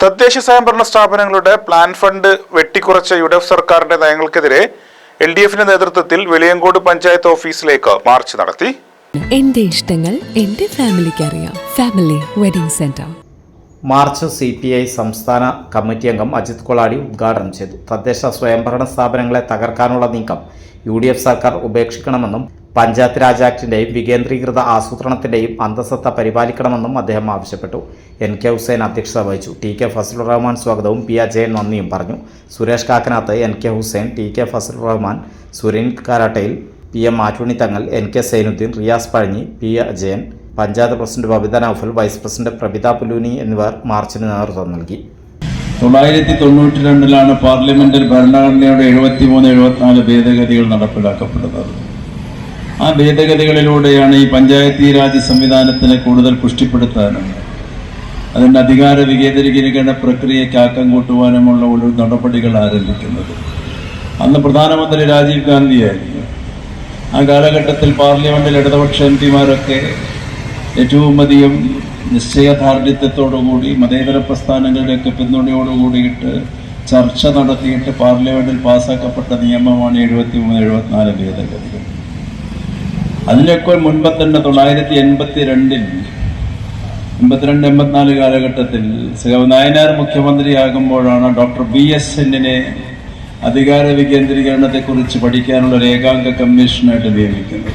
തദ്ദേശ സ്വയംഭരണ സ്ഥാപനങ്ങളുടെ പ്ലാൻ ഫണ്ട് വെട്ടിക്കുറച്ച യുഡിഎഫ് സർക്കാരിന്റെ നയങ്ങൾക്കെതിരെ എൽഡിഎഫിന്റെ നേതൃത്വത്തിൽ വെളിയങ്കോട് പഞ്ചായത്ത് ഓഫീസിലേക്ക് മാർച്ച് നടത്തി. എന്റെ ഇഷ്ടങ്ങൾ എന്റെ ഫാമിലിക്ക് അറിയാം. Family wedding centre. March CPI സംസ്ഥാന കമ്മിറ്റി അംഗം അജിത് കൊളാടി ഉദ്ഘാടനം ചെയ്തു. തദ്ദേശ സ്വയംഭരണ സ്ഥാപനങ്ങളെ തകർക്കാനുള്ള നീക്കം UDF സർക്കാർ ഉപേക്ഷിക്കണമെന്നും പഞ്ചായത്ത് രാജ് ആക്ടിന്റെയും വികേന്ദ്രീകൃത ആസൂത്രണത്തിന്റെയും അന്തസത്ത പരിപാലിക്കണമെന്നും അദ്ദേഹം ആവശ്യപ്പെട്ടു. NK ഹുസൈൻ അധ്യക്ഷത വഹിച്ചു. TK ഫസലുർ റഹ്മാൻ സ്വാഗതവും P അജയൻ നന്ദിയും പറഞ്ഞു. Suresh Kakkanath, NK Hussain, TK Fazalur Rahman, Suren Karattayil, PM മാറ്റുണിത്തങ്ങൾ, NK Zainuddin, Riyas Pazhanji, P Ajayan, panchayat president Babitha Noufal, vice president Prabhitha പുലൂനി എന്നിവർ മാർച്ചിന് നേതൃത്വം നൽകി. 1992 പാർലമെന്റിൽ ഭരണഘടനയുടെ 73-74 ഭേദഗതികൾ നടപ്പിലാക്കപ്പെടുന്നത്. ആ ഭേദഗതികളിലൂടെയാണ് ഈ പഞ്ചായത്തി രാജ് സംവിധാനത്തിനെ കൂടുതൽ പുഷ്ടിപ്പെടുത്താനും അതിൻ്റെ അധികാര വികേന്ദ്രീകരണ പ്രക്രിയയ്ക്ക് ആക്കം കൂട്ടുവാനുമുള്ള ഒരു നടപടികൾ ആരംഭിക്കുന്നത്. അന്ന് പ്രധാനമന്ത്രി രാജീവ് ഗാന്ധിയായിരുന്നു. ആ കാലഘട്ടത്തിൽ പാർലമെന്റിൽ ഇടതുപക്ഷ MPമാരൊക്കെ ഏറ്റവും അധികം നിശ്ചയദാർഢ്യത്തോടുകൂടി മതേതര പ്രസ്ഥാനങ്ങളുടെയൊക്കെ പിന്തുണയോടുകൂടിയിട്ട് ചർച്ച നടത്തിയിട്ട് പാർലമെന്റിൽ പാസ്സാക്കപ്പെട്ട നിയമമാണ് 73-74 ഭേദഗതികൾ. അതിനൊക്കെ മുൻപ് തന്നെ 1982-84 കാലഘട്ടത്തിൽ നായനാർ മുഖ്യമന്ത്രിയാകുമ്പോഴാണ് ഡോക്ടർ BS സെന്നിനെ അധികാര വികേന്ദ്രീകരണത്തെക്കുറിച്ച് പഠിക്കാനുള്ള ഒരു ഏകാംഗ കമ്മീഷനായിട്ട് നിയമിക്കുന്നത്.